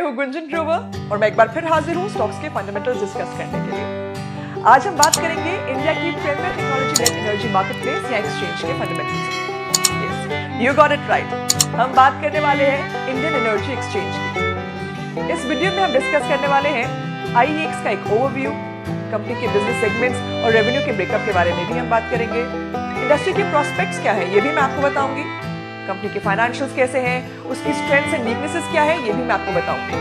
हूं गुंजन ग्रोवर और मैं एक बार फिर हाजिर हूं स्टॉक्स के फंडामेंटल्स डिस्कस करने के लिए। आज हम बात करेंगे इंडिया की premier technology led energy marketplace या एक्सचेंज के fundamentals. You got it right, हम बात करने वाले हैं इंडियन एनर्जी एक्सचेंज की। इस वीडियो में हम डिस्कस करने वाले हैं IEX का एक ओवरव्यू, कंपनी के बिजनेस सेगमेंट्स और रेवेन्यू के ब्रेकअप के बारे में भी हम बात करेंगे। इंडस्ट्री के प्रोस्पेक्ट्स क्या है ये भी मैं आपको बताऊंगी। कंपनी के फाइनेंशियल्स कैसे हैं, उसकी स्ट्रेंथ्स एंड वीकनेसेस क्या है ये भी मैं आपको बताऊंगी।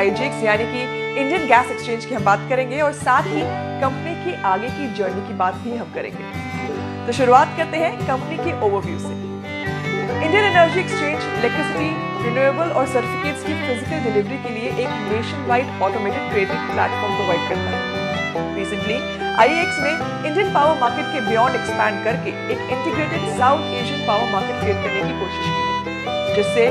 IGX यानी कि इंडियन गैस एक्सचेंज की हम बात करेंगे और साथ ही कंपनी की आगे की जर्नी की बात भी हम करेंगे। तो शुरुआत करते हैं कंपनी के ओवरव्यू से। Indian energy exchange electricity, renewable और सर्टिफिकेट्स की फिजिकल डिलीवरी के लिए एक nation wide automated trading platform provide करता है। रिसेंटली IEX ने इंडियन पावर मार्केट के बियॉन्ड एक्सपैंड करके एक integrated south Asian power market create करने की कोशिश की, जिससे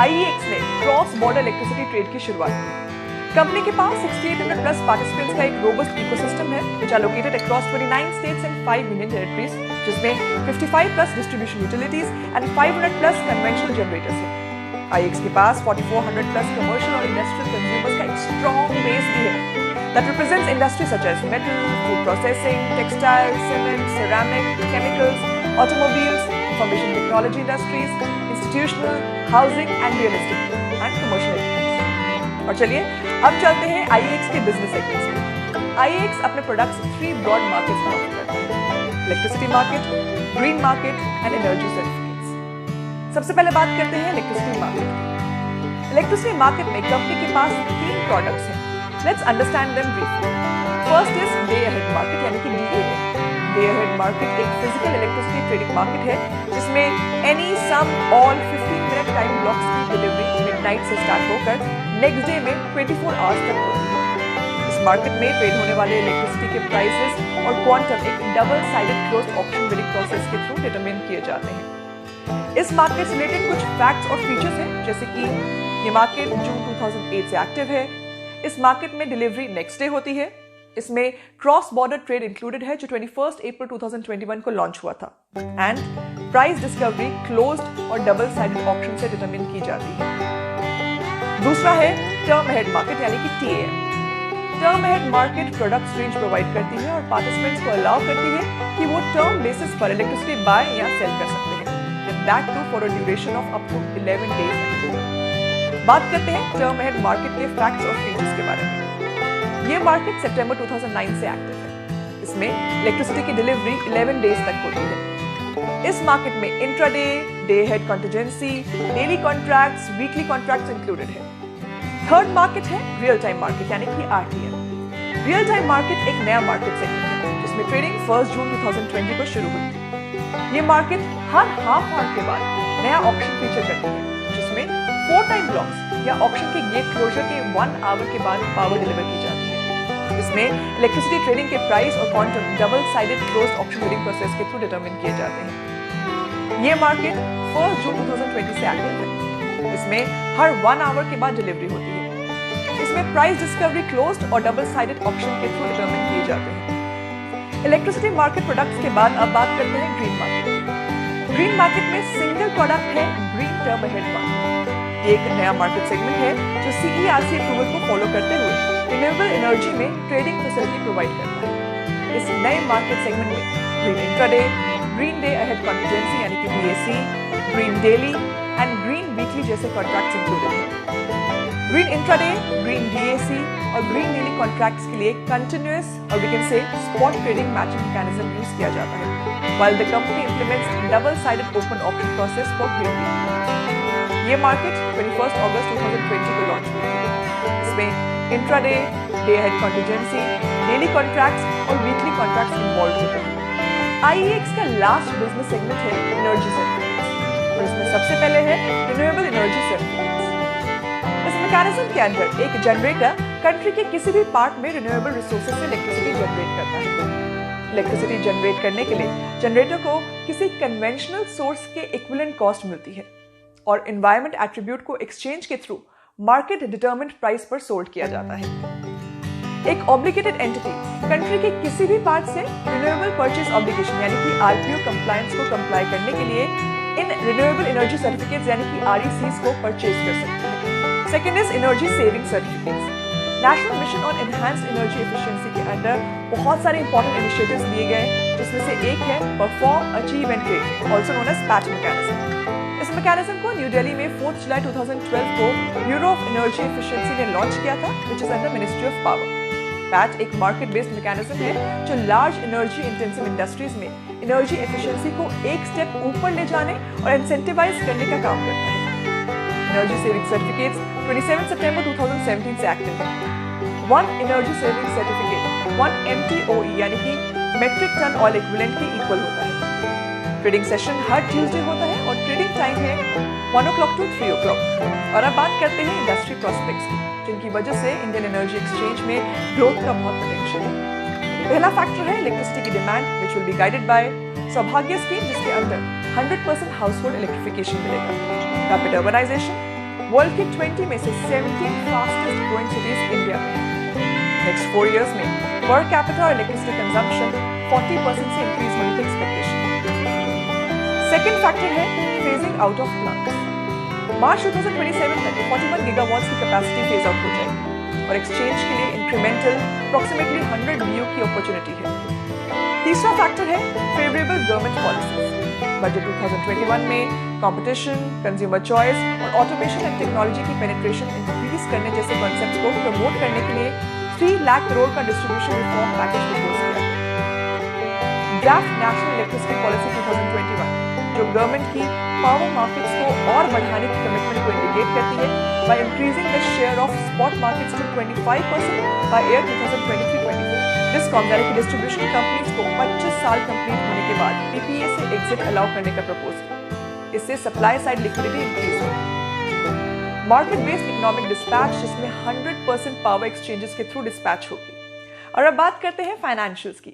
IEX ने क्रॉस बॉर्डर इलेक्ट्रिसिटी ट्रेड की शुरुआत की। कंपनी के पास 6800 प्लस पार्टिसिपेंट्स का एक रोबस्ट इकोसिस्टम है which are located across 29 states and 5 union territories, जिसमें 55 plus distribution utilities and 500 plus conventional generators हैं। IEX के पास 4400 प्लस कमर्शियल और इंडस्ट्रियल कंज्यूमर्स का एक स्ट्रॉन्ग बेस भी है that represents industries such as metal, food processing, textiles, cement, ceramic, chemicals, automobiles, information technology industries, institutional, housing and real estate and commercial entities। और चलिए अब चलते हैं IEX के बिजनेस सेगमेंट्स में। IEX अपने प्रोडक्ट्स 3 ब्रॉड मार्केट्स में offer करता है: electricity market, green market and energy certificates. सबसे पहले बात करते हैं इलेक्ट्रिसिटी मार्केट। इलेक्ट्रिसिटी मार्केट में कंपनी के पास 3 प्रोडक्ट्स हैं। Let's understand them briefly. First is Day Ahead Market यानी कि DAM। Day Ahead Market एक physical electricity trading market है जिसमें any, some, all 15-minute time blocks की डिलीवरी midnight से स्टार्ट होकर नेक्स्ट डे में 24 आवर्स तक होती है। इस मार्केट में ट्रेड होने वाले इलेक्ट्रिसिटी के प्राइसेस और क्वांटम एक double sided closed option billing process के थ्रू डिटरमिन किए जाते हैं। इस मार्केट से रिलेटेड कुछ फैक्ट्स और फीचर्स हैं, जैसे कि ये मार्केट जून 2008 से एक्टिव है। इस मार्केट में डिलीवरी नेक्स्ट डे होती है। इसमें क्रॉस बॉर्डर ट्रेड इंक्लूडेड है जो 21 अप्रैल 2021 को लॉन्च हुआ था। एंड प्राइस डिस्कवरी क्लोज्ड और डबल साइडेड ऑप्शन से डिटरमिन की जाती है। दूसरा है टर्म अहेड मार्केट यानी कि TAM। Term ahead market product range provide करती है और पार्टिसिपेंट्स को अलाउ करती है कि वो टर्म बेसिस पर इलेक्ट्रिसिटी बाय या सेल कर सकते हैं, and that too for a duration of up to 11 days. बात करते हैं टर्म अहेड मार्केट के फैक्ट्स और फीचर्स के बारे में। ये मार्केट सितंबर 2009 से एक्टिव है। इसमें इलेक्ट्रिसिटी की डिलीवरी 11 डेज तक होती है। इस मार्केट में intraday, day ahead contingency, daily contracts, weekly contracts included है। थर्ड मार्केट है रियल टाइम मार्केट यानी कि RTM। रियल टाइम मार्केट एक नया मार्केट सेगमेंट है जिसमें ट्रेडिंग 1 जून 2020 को शुरू हुई थी। ये मार्केट हर हाफ आवर के बाद नया ऑप्शन फीचर करती है, जिसमें 4 टाइम ब्लॉक्स या ऑप्शन के गेट क्लोजर के 1 आवर के बाद पावर डिलीवर की जाती है। इसमें इलेक्ट्रिसिटी ट्रेडिंग के प्राइस और quantum double sided closed option billing process के थ्रू डिटरमिन किए जाते हैं। ये मार्केट 1 जून 2020 से एक्टिव है। इसमें हर 1 आवर के बाद डिलीवरी होती है। इसमें प्राइस डिस्कवरी क्लोज्ड और डबल साइडेड ऑप्शन के थ्रू डिटरमिन किए जाते हैं। इलेक्ट्रिसिटी मार्केट प्रोडक्ट्स के बाद अब बात करते हैं ग्रीन मार्केट। ग्रीन मार्केट में सिंगल प्रोडक्ट है ग्रीन टर्म अहेड मार्केट। एक नया मार्केट सेगमेंट है जो CERC अप्रूवल को फॉलो करते हुए रिन्यूएबल एनर्जी में ट्रेडिंग फैसिलिटी प्रोवाइड करता है। इस नए मार्केट सेगमेंट में green intraday, green day ahead contingency यानी कि DAC, green daily and green weekly जैसे कॉन्ट्रैक्ट्स इंक्लूडेड हैं। ग्रीन इंट्राडे, ग्रीन DAC और ग्रीन डेली कॉन्ट्रैक्ट्स के लिए कंटिन्यूअस और we can say spot trading matching mechanism use किया जाता है, while the company implements double sided open option process for green weekly। ये मार्केट 21 अगस्त 2020 को लॉन्च हुई थी। इसमें intraday, day ahead contingency, daily contracts और वीकली कॉन्ट्रैक्ट्स इन्वॉल्व होते हैं। IEX का लास्ट बिजनेस सेगमेंट है एनर्जी सर्टिफिकेट्स और इसमें सबसे पहले है रिन्यूएबल एनर्जी सर्टिफिकेट्स। इस मैकेनिज्म के अंदर एक जनरेटर कंट्री के किसी भी पार्ट में रिन्यूएबल रिसोर्सेज से इलेक्ट्रिसिटी जनरेट करता है। इलेक्ट्रिसिटी जनरेट करने के लिए जनरेटर को किसी कन्वेंशनल सोर्स के इक्विवेलेंट कॉस्ट मिलती है और एनवायरमेंट एट्रीब्यूट को एक्सचेंज के थ्रू मार्केट डिटरमिन्ड प्राइस पर सोल्ड किया जाता है। एक ऑब्लिगेटेड एंटिटी कंट्री के किसी भी पार्ट से रिन्यूएबल परचेज ऑब्लिगेशन यानी कि RPO कंप्लायंस को कंप्लाई करने के लिए इन रिन्यूएबल एनर्जी सर्टिफिकेट्स यानी कि RECs को परचेज कर सकती है। Second is energy saving certificates. National mission on enhanced energy efficiency के अंडर बहुत सारे इंपॉर्टेंट इनिशिएटिव्स लिए गए, जिसमें से एक है perform, achieve and trade, also known as PAT mechanism. इस मैकेनिज्म को न्यू दिल्ली में 4 जुलाई 2012 को ब्यूरो ऑफ एनर्जी एफिशिएंसी ने लॉन्च किया था, which is under ministry of power. PAT एक मार्केट बेस्ड मैकेनिज्म है जो लार्ज एनर्जी इंटेंसिव इंडस्ट्रीज में एनर्जी एफिशिएंसी को एक स्टेप ऊपर ले जाने और इंसेंटिवाइज करने का काम करता है। एनर्जी सेविंग सर्टिफिकेट्स 27 सितंबर 2017 से एक्टिव है। 1 एनर्जी सेविंग सर्टिफिकेट 1 MTOE यानी कि मेट्रिक टन ऑयल इक्विवेलेंट के इक्वल होता है। ट्रेडिंग सेशन हर ट्यूसडे होता है और ट्रेडिंग टाइम है 1 o'clock to 3 o'clock। और अब बात करते हैं इंडस्ट्री प्रोस्पेक्ट्स की, जिनकी वजह से इंडियन एनर्जी एक्सचेंज में ग्रोथ का बहुत पोटेंशियल है। पहला फैक्टर है इलेक्ट्रिसिटी की demand, which will be guided by सौभाग्य स्कीम, जिसके अंदर 100% हाउसहोल्ड इलेक्ट्रिफिकेशन मिलेगा। रैपिड अर्बनाइजेशन, वर्ल्ड की 20 में से 17 फास्टेस्ट ग्रोइंग सिटीज इंडिया में। नेक्स्ट 4 इयर्स में पर कैपिटा और इलेक्ट्रिसिटी कंजम्पशन 40% से इंक्रीज होने की एक्सपेक्टेशन। सेकेंड फैक्टर है फेजिंग आउट ऑफ प्लांट्स। मार्च 2027 तक 41 गीगावाट्स की कैपेसिटी फेज आउट हो जाएगी और एक्सचेंज के लिए इंक्रीमेंटल अप्रोक्सीमेटली 100 BU की अपॉर्चुनिटी है। तीसरा फैक्टर है फेवरेबल गवर्नमेंट पॉलिसीज। बजट 2021 में कंपटीशन, कंज्यूमर चॉइस और ऑटोमेशन एंड टेक्नोलॉजी की पेनिट्रेशन इंक्रीज करने जैसे कॉन्सेप्ट्स को प्रमोट करने के लिए 3 लाख करोड़ का डिस्ट्रीब्यूशन रिफॉर्म पैकेज प्रपोज किया गया। ड्राफ्ट नेशनल इलेक्ट्रिसिटी पॉलिसी 2021 जो गवर्नमेंट की पावर मार्केट्स को और बढ़ाने की कमिटमेंट को इंडिकेट करती है by increasing the share of spot markets to 25% by year 2023-24। Discom यानी कि डिस्ट्रीब्यूशन कंपनीज को 25 साल कंप्लीट होने के बाद PPA से एग्जिट अलाउ करने का प्रपोज किया। इससे सप्लाई साइड लिक्विडिटी इंक्रीज होगी। मार्केट बेस्ड इकोनॉमिक डिस्पैच, जिसमें 100% पावर एक्सचेंजेस के थ्रू डिस्पैच होगी। और अब बात करते हैं फाइनेंशियल्स की।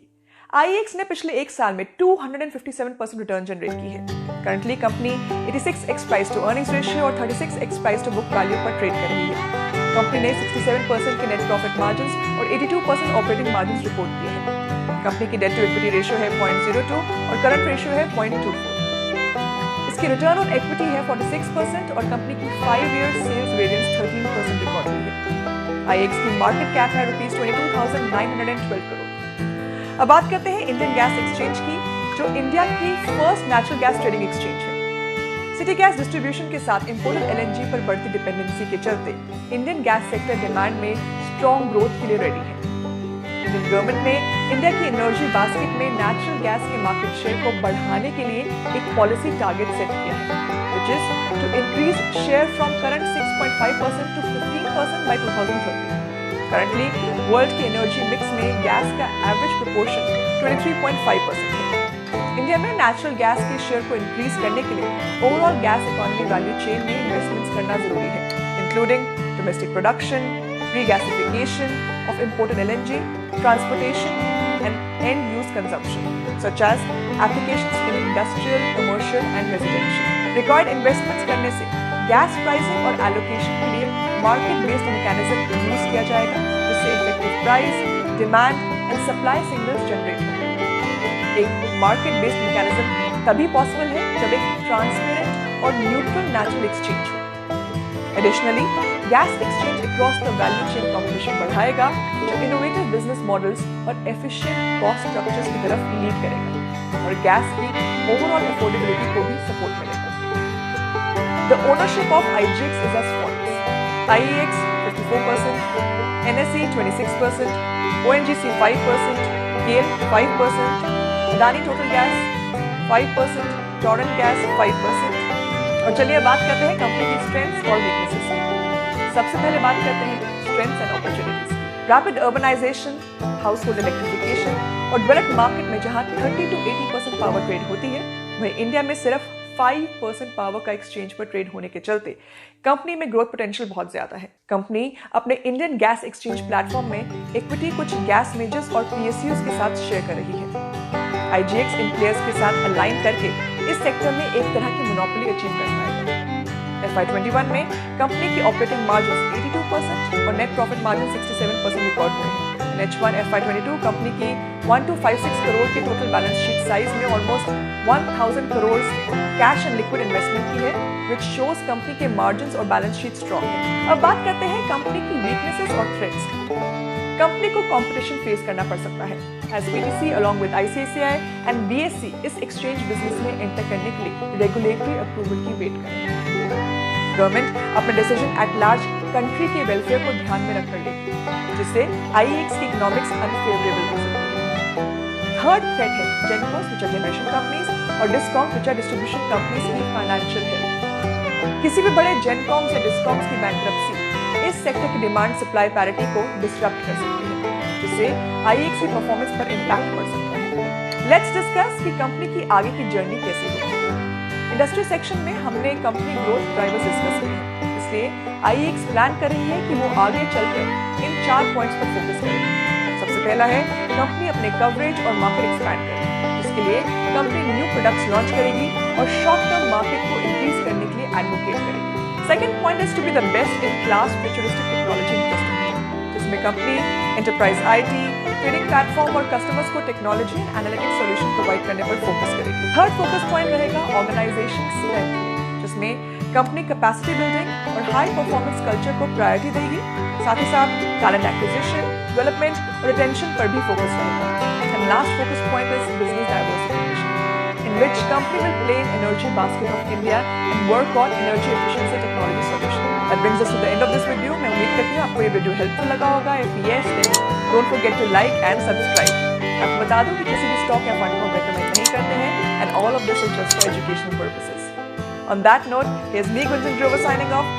IEX ने पिछले एक साल में 257% रिटर्न जनरेट की है। Currently company 86x price to earnings ratio और 36x price to book value पर ट्रेड कर रही है। कंपनी ने 67% के नेट प्रॉफिट मार्जिन्स और 82% ऑपरेटिंग मार्जिन्स रिपोर्ट किए हैं। कंपनी की डेट टू इक्विटी रेशियो है 0.02 और करंट रेशियो है 0.24। इसकी रिटर्न ऑन इक्विटी है 46% और कंपनी की 5 ईयर सेल्स वेरिएंस 13% रिकॉर्ड हुई है। IEX की मार्केट कैप है ₹22,912 करोड़। अब बात करते हैं इंडियन गैस एक्सचेंज की, जो इंडिया की first natural gas trading exchange है। सिटी गैस डिस्ट्रीब्यूशन के साथ इंपोर्टेड LNG पर बढ़ती डिपेंडेंसी के चलते इंडियन गैस सेक्टर डिमांड में स्ट्रॉन्ग ग्रोथ के लिए रेडी है। इंडियन गवर्नमेंट ने इंडिया की एनर्जी बास्केट में नेचुरल गैस के मार्केट शेयर को बढ़ाने के लिए एक पॉलिसी टारगेट सेट किया है, which is to increase share from current 6.5% to 15% by 2030। Currently world के एनर्जी मिक्स में गैस का एवरेज प्रोपोर्शन 23.5% है। इंडिया में नेचुरल गैस के शेयर को इंक्रीज करने के लिए overall gas economy value chain में इन्वेस्टमेंट्स करना जरूरी है, including domestic production, regasification of imported LNG, transportation and end-use consumption, such as applications in industrial, commercial and residential. Required investments करने से गैस प्राइसिंग और एलोकेशन के लिए मार्केट बेस्ड मैकेनिज्म यूज किया जाएगा, जिससे effective price, demand and supply signals generate होंगे। एक मार्केट बेस्ड मैकेनिज्म तभी पॉसिबल है जब एक ट्रांसपेरेंट और न्यूट्रल नेचुरल एक्सचेंज हो। Additionally gas exchange across the value chain competition बढ़ाएगा, जो इनोवेटिव बिजनेस मॉडल्स और एफिशिएंट कॉस्ट स्ट्रक्चर्स की तरफ लीड करेगा और गैस की ओवरऑल अफोर्डेबिलिटी को भी सपोर्ट मिलेगा। The ownership of IGX is as follows: IEX 54%, NSE 26%, ONGC 5%, GAIL 5%, Adani Total Gas 5%, Torrent Gas 5%। और चलिए बात करते हैं कंपनी की स्ट्रेंथ्स और वीकनेसेस की। सबसे पहले बात करते हैं strengths and opportunities. Rapid urbanisation, household electrification और डेवलप्ड मार्केट में जहां 30 to 80% पावर ट्रेड होती है, वहीं इंडिया में सिर्फ 5% पावर का एक्सचेंज पर ट्रेड होने के चलते कंपनी में ग्रोथ पोटेंशियल बहुत ज्यादा है। कंपनी अपने इंडियन गैस एक्सचेंज प्लेटफॉर्म में इक्विटी कुछ गैस मेजर्स और PSUs के साथ शेयर कर रही है। IGX इन प्लेयर्स के साथ अलाइन करके इस सेक्टर में एक तरह की मोनोपोली अचीव कर पाएगा। FY21 में कंपनी की ऑपरेटिंग मार्जिन 82% और नेट प्रॉफिट मार्जिन 67% रिकॉर्ड हुए हैं। H1 FY22 कंपनी की 1256 करोड़ के टोटल बैलेंस शीट साइज में almost 1000 crore cash and liquid investment की है, विच शोज कंपनी के मार्जिन्स और बैलेंस शीट स्ट्रॉन्ग है। अब बात करते हैं कंपनी की वीकनेसेस और थ्रेट्स की। कंपनी को कंपटीशन फेस करना पड़ सकता है, as PTC along with ICICI and BSE इस एक्सचेंज बिजनेस में एंटर करने के लिए रेगुलेटरी अप्रूवल की वेट करेंगे। गवर्नमेंट अपने डिसीजन एट लार्ज कंट्री के वेलफेयर को ध्यान में रखकर लेगी, जिससे आईईएक्स की इकोनॉमिक्स अनफेवरेबल हो सकती है। थर्ड थ्रेट है gencos, which are generation companies, और discom, which are distribution companies की फाइनेंशियल हेल्थ। किसी भी बड़े जेनकॉम्स या डिस्कॉम्स की बैंकरप्सी इस सेक्टर की डिमांड सप्लाई पैरिटी को डिस्टर्ब कर सकती है, जिससे आईईएक्स की परफॉर्मेंस पर इंपैक्ट पड़ सकता है। लेट्स डिस्कस कि कंपनी की आगे की जर्नी कैसी होगी। इंडस्ट्री सेक्शन में हमने कंपनी ग्रोथ ड्राइवर्स डिस्कस किए हैं, इसलिए आईईएक्स प्लान कर रही है कि वो आगे चलकर इन 4 पॉइंट्स पर फोकस करेगी। सबसे पहला है कंपनी अपने कवरेज और मार्केट एक्सपैंड करेगी, जिसके लिए कंपनी न्यू प्रोडक्ट्स लॉन्च करेगी और शॉर्ट टर्म मार्केट को इंक्रीज करने के लिए एडवोकेट करेगी। Second point is to be the best in class futuristic technology infrastructure, जिसमें company enterprise IT, trading platform और कस्टमर्स को technology and analytics solution provide करने पर फोकस करेगी। थर्ड फोकस पॉइंट रहेगा ऑर्गेनाइजेशन स्ट्रेंथ, जिसमें कंपनी कैपेसिटी बिल्डिंग और high performance culture को प्रायोरिटी देगी। साथ ही साथ टैलेंट एक्विजिशन, डेवलपमेंट और रिटेंशन पर भी फोकस रहेगा। And last focus point is business diversification, in which company will play in energy basket of India and work on energy efficiency technology solution. That brings us to the end of this video. मैं उम्मीद करती हूँ आपको ये video helpful लगा होगा। If yes, then don't forget to like and subscribe. आपको बता दूँ कि किसी भी स्टॉक या फंड को रेकमेंड नहीं करते हैं, and all of this is just for educational purposes. On that note, here's me, Gunjan Grover, signing off.